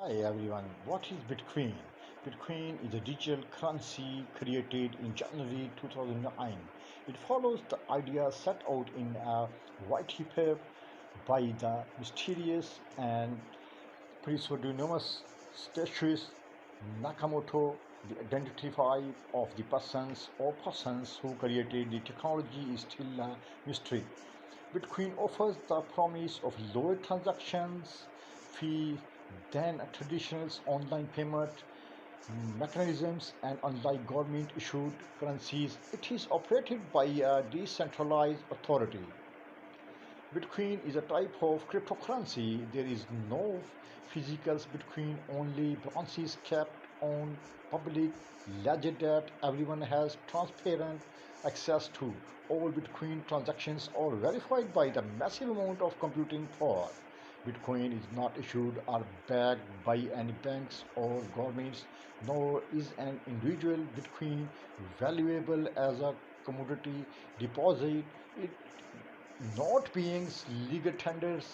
Hi everyone, what is Bitcoin? Bitcoin is a digital currency created in January 2009. It follows the idea set out in a white paper by the mysterious and pseudonymous Satoshi Nakamoto. The identity of the persons who created the technology is still a mystery. Bitcoin offers the promise of lower transactions fee than traditional online payment mechanisms, and unlike government issued currencies, it is operated by a decentralized authority. Bitcoin is a type of cryptocurrency. There is no physical Bitcoin, only balances kept on public ledger that everyone has transparent access to. All Bitcoin transactions are verified by the massive amount of computing power. Bitcoin is not issued or backed by any banks or governments, nor is an individual Bitcoin valuable as a commodity deposit. It not being legal tenders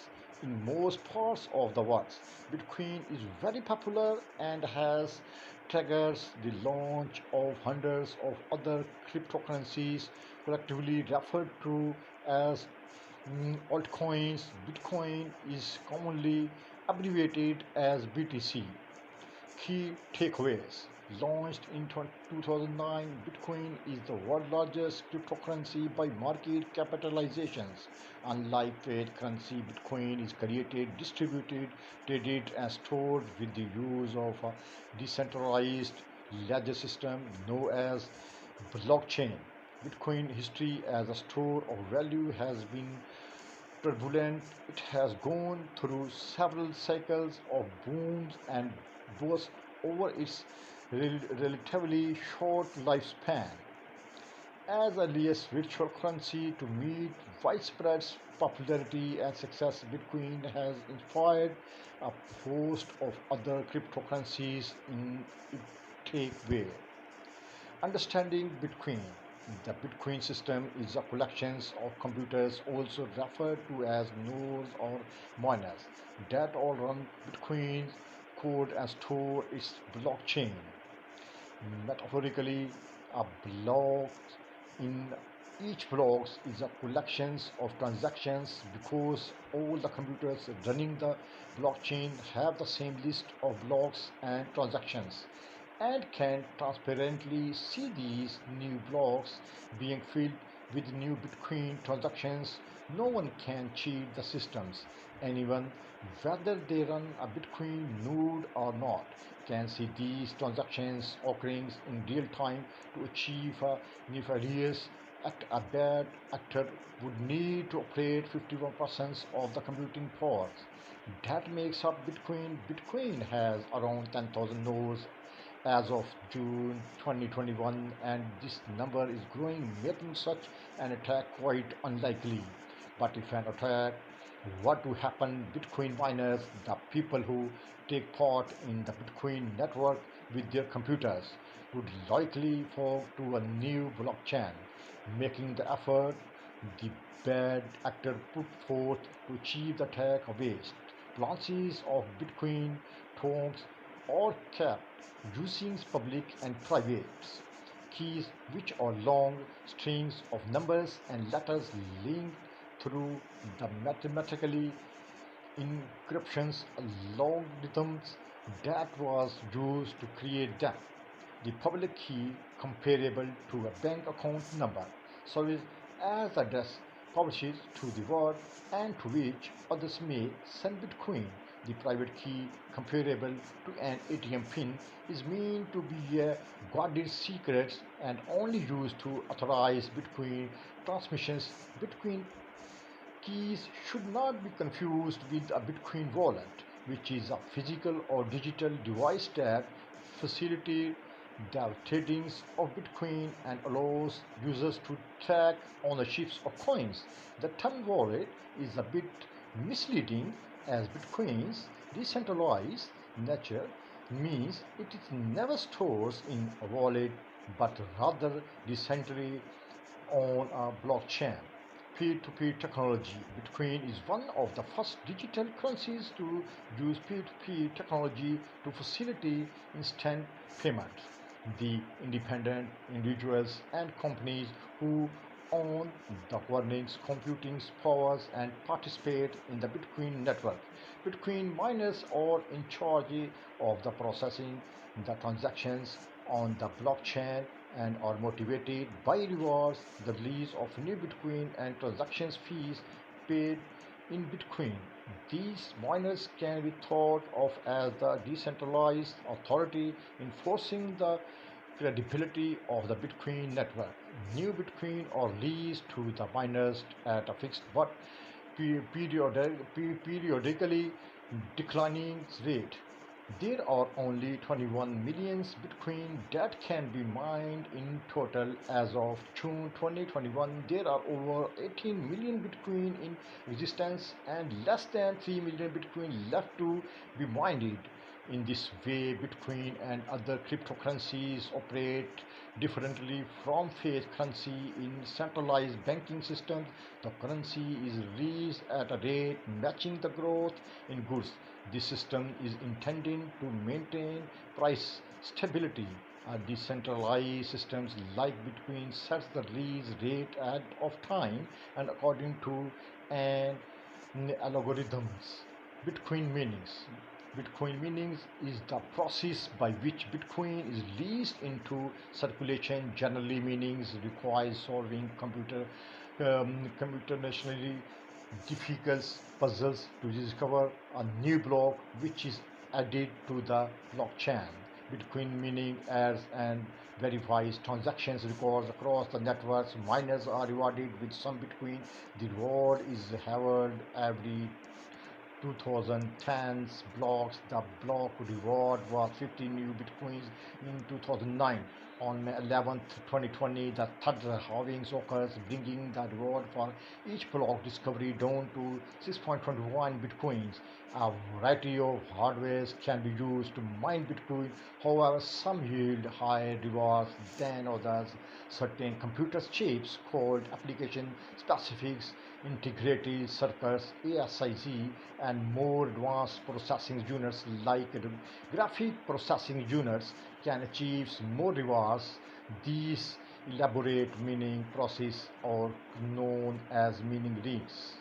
in most parts of the world. Bitcoin is very popular and has triggers the launch of hundreds of other cryptocurrencies, collectively referred to as altcoins. Bitcoin is commonly abbreviated as BTC. Key takeaways. Launched in 2009, Bitcoin is the world's largest cryptocurrency by market capitalizations. Unlike fiat currency, Bitcoin is created, distributed, traded, and stored with the use of a decentralized ledger system known as blockchain. Bitcoin history as a store of value has been turbulent. It has gone through several cycles of booms and busts over its relatively short lifespan. As earliest virtual currency to meet widespread popularity and success, Bitcoin has inspired a host of other cryptocurrencies in its take way. Understanding Bitcoin. The Bitcoin system is a collection of computers, also referred to as nodes or miners, that all run Bitcoin code and store its blockchain. Metaphorically, a block in each block is a collection of transactions because all the computers running the blockchain have the same list of blocks and transactions and can transparently see these new blocks being filled with new Bitcoin transactions. No one can cheat the systems. Anyone, whether they run a Bitcoin node or not, can see these transactions occurring in real time to achieve a nefarious act. A bad actor would need to operate 51% of the computing power that makes up Bitcoin. Bitcoin has around 10,000 nodes as of June 2021, and this number is growing, making such an attack quite unlikely. But if an attack were to happen, Bitcoin miners, the people who take part in the Bitcoin network with their computers, would likely fall to a new blockchain, making the effort the bad actor put forth to achieve the attack a waste. Balances of Bitcoin tombs are kept using public and private keys, which are long strings of numbers and letters linked through the mathematically encryptions algorithms that was used to create them. The public key, comparable to a bank account number, serves as address published to the world and to which others may send Bitcoin. The private key, comparable to an ATM pin, is meant to be a guarded secret and only used to authorize Bitcoin transmissions. Bitcoin keys should not be confused with a Bitcoin wallet, which is a physical or digital device that facilitates the trading of Bitcoin and allows users to track ownerships of coins. The term wallet is a bit misleading, as Bitcoin's decentralized nature means it is never stores in a wallet but rather decentrally on a blockchain. peer-to-peer technology. Bitcoin is one of the first digital currencies to use peer-to-peer technology to facilitate instant payments. The independent individuals and companies who own the earnings, computing powers, and participate in the Bitcoin network. Bitcoin miners are in charge of the processing the transactions on the blockchain and are motivated by rewards, the release of new Bitcoin and transactions fees paid in Bitcoin. These miners can be thought of as the decentralized authority enforcing the credibility of the Bitcoin network. New Bitcoin are released to the miners at a fixed but periodically declining rate. There are only 21 million Bitcoin that can be mined in total. As of June 2021, there are over 18 million Bitcoin in existence and less than 3 million Bitcoin left to be mined. In this way, Bitcoin and other cryptocurrencies operate differently from fiat currency in centralized banking systems. The currency is released at a rate matching the growth in goods. This system is intended to maintain price stability. Decentralized systems like Bitcoin sets the release rate of time and according to an algorithms. Bitcoin meanings. Bitcoin meanings is the process by which Bitcoin is released into circulation. Generally, meanings requires solving computationally difficult puzzles to discover a new block which is added to the blockchain. Bitcoin mining adds and verifies transactions records across the networks. Miners are rewarded with some Bitcoin. The reward is held every 2010's blocks. The block reward was 50 new Bitcoins in 2009. On May 11th, 2020, the third halving occurs, bringing the reward for each block discovery down to 6.21 Bitcoins. A variety of hardware can be used to mine Bitcoin. However, some yield higher rewards than others. Certain computer chips called application specifics, integrated circuits ASIC, and more advanced processing units like graphic processing units can achieve more rewards. These elaborate mining process are known as mining rings.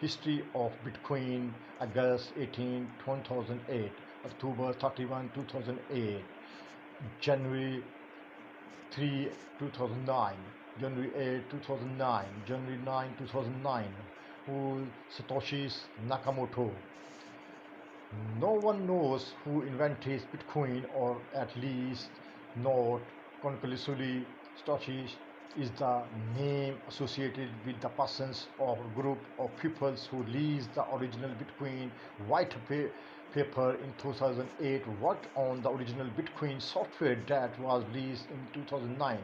History of Bitcoin: August 18, 2008, October 31, 2008, January 3, 2009, January 8, 2009, January 9, 2009, who Satoshi Nakamoto. No one knows who invented Bitcoin, or at least not conclusively. Satoshi is the name associated with the persons or group of peoples who released the original Bitcoin white paper in 2008, worked on the original Bitcoin software that was released in 2009.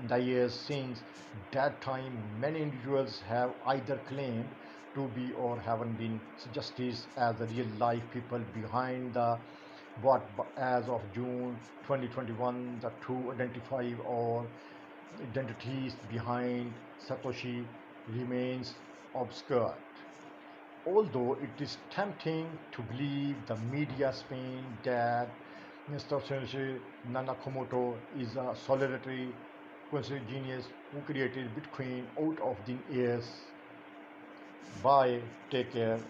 In the years since that time, many individuals have either claimed to be or haven't been suggested as the real life people behind the but as of June 2021, the true identify or identities behind Satoshi remains obscure. Although it is tempting to believe the media spin that Satoshi Nakamoto is a solitary genius who created Bitcoin out of thin air. Bye. Take care.